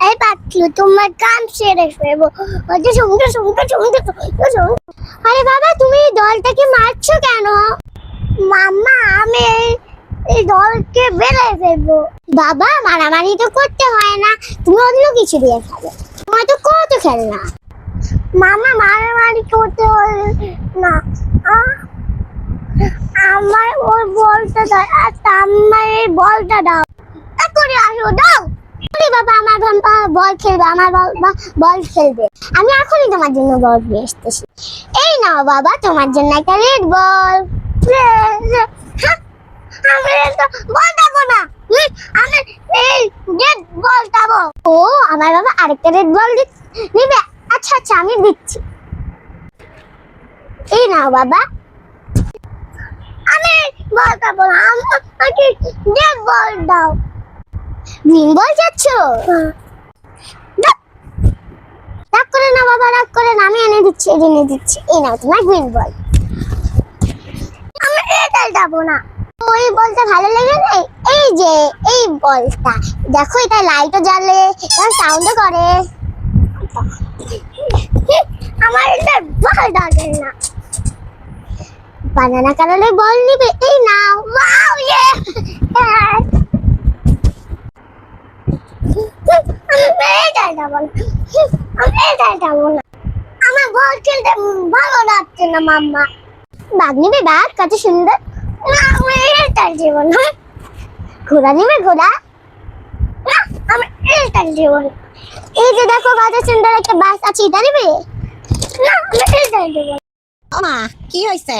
এই পাতলু তোমার কাম সেরে ফেলবো। ওই সঙ্গে সঙ্গে সঙ্গে সঙ্গে। আরে বাবা তুমি এই দলটাকে মারছো কেন? মাম্মা আমি এই দলকে বেড়ে ফেলবো। বাবা মারামারি তো করতে হয় না, তুমি অন্য কিছু দিয়ে খেলো, তোমার তো কত খেলনা। মামা মারামারি করতে হয় না, আমার ওর বলটা দাও আর আমার এই বলটা দাও। করে আসো দাও। বাবা আমার বল খেলবে, আমার বাবা বল খেলবে। আমি এখনই তোমার জন্য বল নিয়ে আসতেছি। এই নাও বাবা তোমার জন্য একটা রেড বল। আমি তো বল দেবো না, আমি এই রেড বল দেবো। ও আমার বাবা আরেকটা রেড বল নিবে। আচ্ছা আচ্ছা আমি দিচ্ছি। এই নাও বাবা। আমি বল দেবো না, আমাকে রেড বল দাও। গ্রিন বল যাচ্ছ? রাগ করে না বাবা, রাগ করে না, আমি এনে দিচ্ছি এনে দিচ্ছি। এই নাও তোমার গ্রিন বল। আমি এটা যাবো না, ওই বলটা ভালো লাগে না। এই যে এই বলটা দেখো, এটা লাইটও জ্বলে, সাউন্ডও করে। আমার এটা ভালো লাগে না। বানানা কালারের বল নিবে? এই নাও। ওয়াও ইয়ে, আমার বল খেলতে ভালো লাগছে না মাম্মা। বাঘ নিবে? বাঘ কত সুন্দর। না আমি এটাই দেব না। ঘোড়া নিবে? ঘোড়া? না আমি এটাই দেব না। এই যে দেখো কত সুন্দর একটা বাস আছে, এটা নিবে? না আমি এটাই দেব না। মা কি হয়েছে?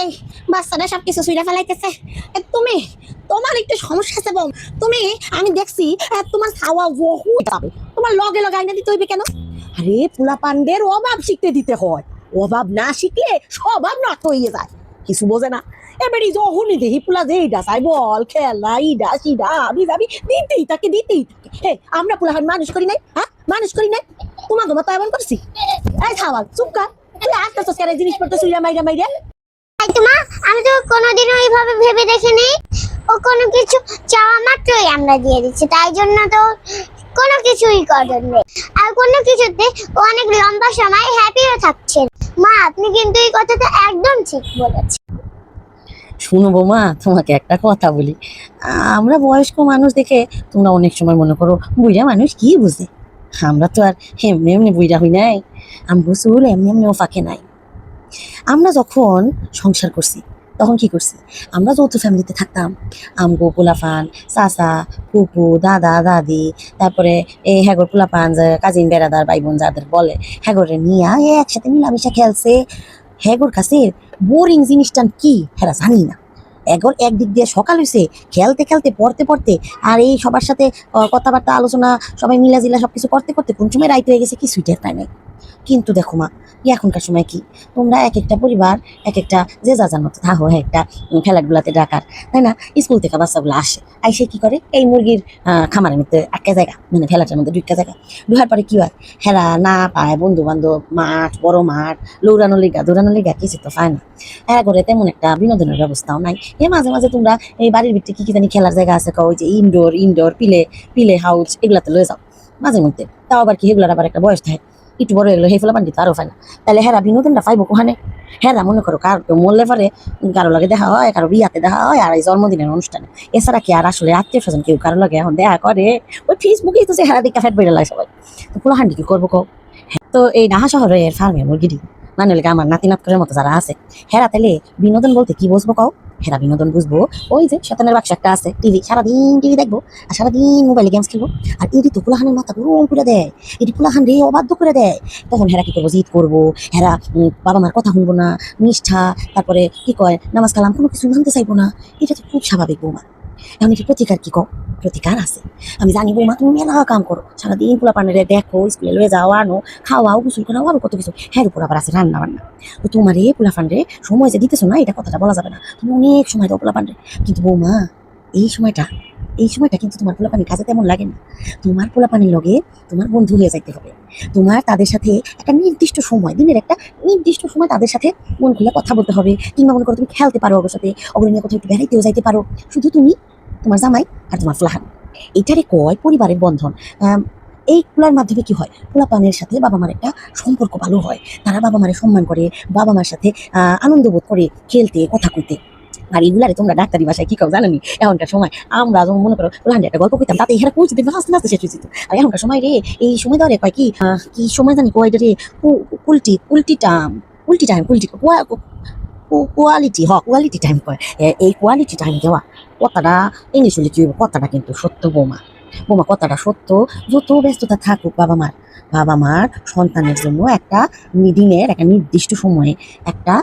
এই বাচ্চাটা সবকিছু ছুঁড়ে ফেলাইতেছে। তুমি, তোমার একটু সমস্যা আছে বোন। তুমি, আমি দেখছি তোমার খাওয়া বহু যাবে, তোমার লগে লগে আইনা দিতে হইবে কেন? আরে পোলা পান্ডের অভাব শিখতে দিতে হয়, অভাব না শিখলে স্বভাব নষ্ট হয়ে যায়, কিছু বোঝে না। এবারে যখনই দেখি পোলা যে এইটা চাই বল খেলা ইডা সিডা আমি যাবি দিতেই তাকে দিতেই থাকে। হে আমরা পোলা মানুষ করি নাই? হ্যাঁ মানুষ করি নাই? তোমার তোমার তো এমন করছি। এই খাওয়াল চুপকা, তুই আসতেছ কেন জিনিসপত্র চুইরা মাইরা মাইরা? মা আমি তো কোনোদিনও এইভাবে ভেবে দেখিনি। ও কোনো কিছু চাওয়া মাত্রই আমরা দিয়ে দিচ্ছি, তাই জন্য তো কোনো কিছুই করেননি। আর কোনো কিছুতে ও অনেক লম্বা সময় হ্যাপিও থাকছেন। মা আপনি কিন্তু এই কথাটা একদম ঠিক বলেছেন। শুনো বৌমা, তোমাকে একটা কথা বলি। আমরা বয়স্ক মানুষ দেখে তোমরা অনেক সময় মনে করো বুড়া মানুষ কি বুঝে। আমরা তো আর এমনি এমনি বুড়া হই নাই, আমগো চুল এমনি এমনি ফাঁকে নাই। আমরা যখন সংসার করছি তখন কি করছি, আমরা যৌথ ফ্যামিলিতে থাকতাম। আমগো পোলাপান, চাচা, ফুপু, দাদা, দাদি, তারপরে এই হ্যাগর পোলাপান, কাজিন বেড়াদার ভাই বোন যাদের বলে, হ্যাগরে নিয়া একসাথে মিলামিশা খেলছে। হ্যাগর কাছে বোরিং জিনিসটা কি হেরা জানি না। এগর একদিক দিয়ে সকাল হয়েছে, খেলতে খেলতে পড়তে পড়তে আর এই সবার সাথে কথাবার্তা আলোচনা সবাই মিলা জিলা সবকিছু করতে করতে কোন সময় রাইট হয়ে গেছে কিছুই টের পায় নাই। কিন্তু দেখো মা, এখনকার সময় কি, তোমরা এক একটা পরিবার এক একটা যে যা যার মতো থাকো, একটা খেলাধুলাতে ডাকার, তাই না? স্কুল থেকে বাচ্চাগুলো আসে, আইসে কি করে এই মুরগির খামারের মধ্যে একটা জায়গা, মানে ফেলাটার মধ্যে দুইটা জায়গা ঢুকার পরে কি হয়, হেরা না পায় বন্ধু বান্ধব, মাঠ বড় মাঠ, লৌড়ানো লেগা দৌড়ানো লেগা কিছু তো পায় না। হ্যাঁ করে তেমন একটা বিনোদনের ব্যবস্থাও নাই। মাঝে মাঝে তোমরা এই বাড়ির ভিতরে কি কি জানি খেলার জায়গা আছে, ওই যে ইনডোর ইনডোর পিলে পিলে হাউস এগুলাতে লয়ে যাও মাঝে মধ্যে। তাও আবার কি এগুলার আবার একটা বয়স থাকে, একটু বড় এগুলো হেফলা পান্ডি তো আরও পায় না। তাহলে হেরা বিনোদনটা পাইবো কোহানে? হেরা মনে করো কার মরলে পারে কারো লাগে দেখা হয়, কারো বিয়াতে দেখা হয়, আর এই জন্মদিনের অনুষ্ঠানে। এছাড়া কি আর আসলে আত্মীয় স্বজন কেউ কারো লাগে এখন দেখা করে? ওই ফেসবুকেই তো যে হেরা দেখা ফেট বেড়ে লাগে সবাই। তো পোলাহান্ডি কি করবো কও? তো এই নাহা শহরে এর ফার্মে মুরগিটি মানে আমার নাতি নাতকের মতো যারা আছে, হেরা তাহলে বিনোদন বলতে কি বুঝবো কও? হেরা বিনোদন বুঝবো ওই যে শয়তানের বাক্স একটা আছে, টিভি, সারাদিন টিভি দেখবো আর সারাদিন মোবাইলে গেমস খেলবো। আর এটি তো পোলাহানের মাথা গরম করে দেয়, এটি পোলাহান রে অবাধ্য করে দেয়। তখন হেরা কি করবো, জিদ করবো, হেরা বাবা মার কথা শুনবো না, নিষ্ঠা, তারপরে কি কয় নামাজ কালাম কোনো কিছু মানতে চাইবো না। এটা তো খুব স্বাভাবিক বৌমা। এখন কি প্রতিকার কি কও? প্রতিকার আছে, আমি জানি বৌমা তুমি মেলা কাম করো, সারাদিন পোলা পানের দেখো, স্কুলে লয়ে যাও আনো, খাওয়াও, গোসল করাও, আরো কত কিছু। হ্যাঁ উপর আবার আছে রান্না বান্না। তো তোমার এই পোলা পান্ডে সময় যে দিতেছো না, এটা কথাটা বলা যাবে না, তুমি অনেক সময় দাও পোলা পান্ডে। কিন্তু বৌমা এই সময়টা এই সময়টা কিন্তু তোমার পোলা পানির কাজে তেমন লাগে না। তোমার পোলা পানির লগে তোমার বন্ধু হয়ে যাইতে হবে। তোমার তাদের সাথে একটা নির্দিষ্ট সময়, দিনের একটা নির্দিষ্ট সময় তাদের সাথে মন খুলে কথা বলতে হবে। কিংবা মনে করো তুমি খেলতে পারো ওর সাথে, ওগুলো নিয়ে কোথাও একটু বেড়াইতেও যাইতে পারো, শুধু তুমি, তোমার জামাই আর তোমার ফ্লাহান। এইটারে কয় পরিবারের বন্ধন। এইগুলোর মাধ্যমে কি হয়, পোলাপানের সাথে বাবা মার একটা সম্পর্ক ভালো হয়, তারা বাবা মারে সম্মান করে, বাবা মার সাথে আনন্দ বোধ করে, খেলতে কথা কইতে। আর এগুলারে তোমরা ডাক্তারি ভাষায় কি কাউ জানি এখনকার সময় আমরা যখন মনে করো পোলাহান্ডে একটা গল্প কইতাম তাতে এখানে পৌঁছতে আস্তে আস্তে শেষ হয়েছিল। আর এখনকার সময় রে এই সময় ধরে কয় কি কি সময় জানি কয় রে উল্টি টাইম কোয়ালিটি টাইম কয়। এই কোয়ালিটি টাইম দেওয়া কথাটা ইংলিশ হলে কি হইব, কথাটা কিন্তু সত্য বৌমা। বৌমা কথাটা সত্য। যত ব্যস্ততা থাকুক বাবা মার সন্তানের জন্য একটা দিনের একটা নির্দিষ্ট সময়ে একটা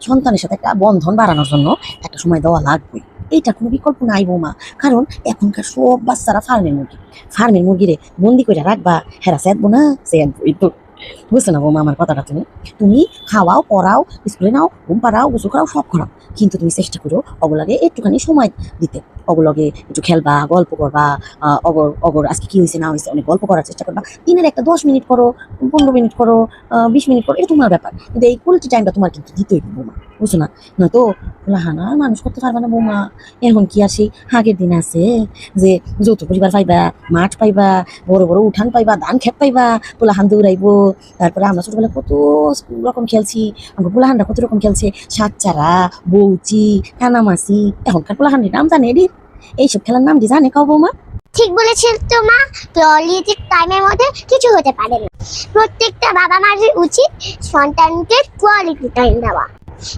সন্তানের সাথে একটা বন্ধন বাড়ানোর জন্য একটা সময় দেওয়া লাগবে। এইটা কোনো বিকল্প নাই বৌমা। কারণ এখনকার সব বাচ্চারা ফার্মের মুরগিরে বন্দি করে রাখবা, হেরা সেদবো না, সেদবই তো। বুঝছো না বৌমা আমার কথাটা? তুমি তুমি খাওয়াও, পড়াও, স্কুলে নাও, ঘুম পাড়াও, গোসল করাও, সব করাও, কিন্তু তুমি চেষ্টা করো ওগুলাগে একটুখানি সময় দিতে, ওগুলোকে একটু খেলবা, গল্প করবা, অগর আজকে কি হয়েছে না হয়েছে অনেক গল্প করার চেষ্টা করবা। দিনের একটা 10 মিনিট করো, 15 মিনিট করো, 20 মিনিট করো, এটা তোমার ব্যাপার, কিন্তু এই কোয়ালিটি টাইমটা তোমার কিন্তু দিতেই হবে বৌমা। বুঝছো না? নয়তো লাহানা মানুষ করতে পারবে না বৌমা। এখন কি আর সেই আগের দিন আছে যে যৌথ পরিবার পাইবা, মাঠ পাইবা, বড় বড় উঠান পাইবা, ধান খেত পাইবা, পোলাহান দৌড়াইবো। তারপরে আমরা ছোটবেলায় কত রকম খেলছি, আমরা পোলাহানরা কত রকম খেলছে, সাতচারা, বৌচি, কানামাসি। এখনকার পোলাহানের নাম জানে এটি? এইসব খেলার নাম কি জানে কাউ বৌমা? ঠিক বলেছেন তো মা, কোয়ালিটি টাইমের মধ্যে কিছু হতে পারে না। প্রত্যেকটা বাবা মার উচিত সন্তানকে কোয়ালিটি টাইম দেওয়া।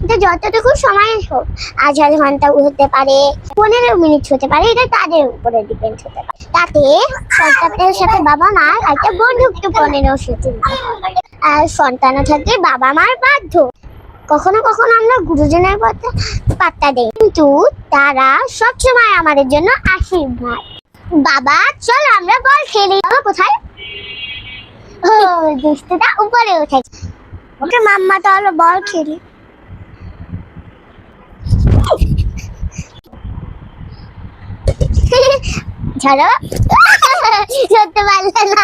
এটা যতটুকু সময় হোক, 1/2 ঘন্টা হতে পারে, 15 মিনিট হতে পারে, এটা তাদের উপরে ডিপেন্ড হতে পারে। তাতে সন্তানের সাথে বাবা মার একটা বন্ধুত্বপূর্ণ সেতু, আর সন্তানের সাথে বাবা মার বাধ্য। কখনো কখনো আমরা গুরুজনের কথা পাত্তা দেই, কিন্তু তারা সবসময় আমাদের জন্য আশীর্বাদ। বাবা চল আমরা বল খেলি। বাবা কোথায়? ও দুষ্টুটা উপরে উঠেছে। ওকে মাম্মা চলো বল খেলি। ছাড়ো, ধরতে পারলে না।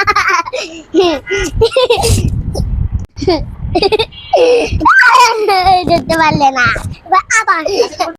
ধরতে পারলে না, আবার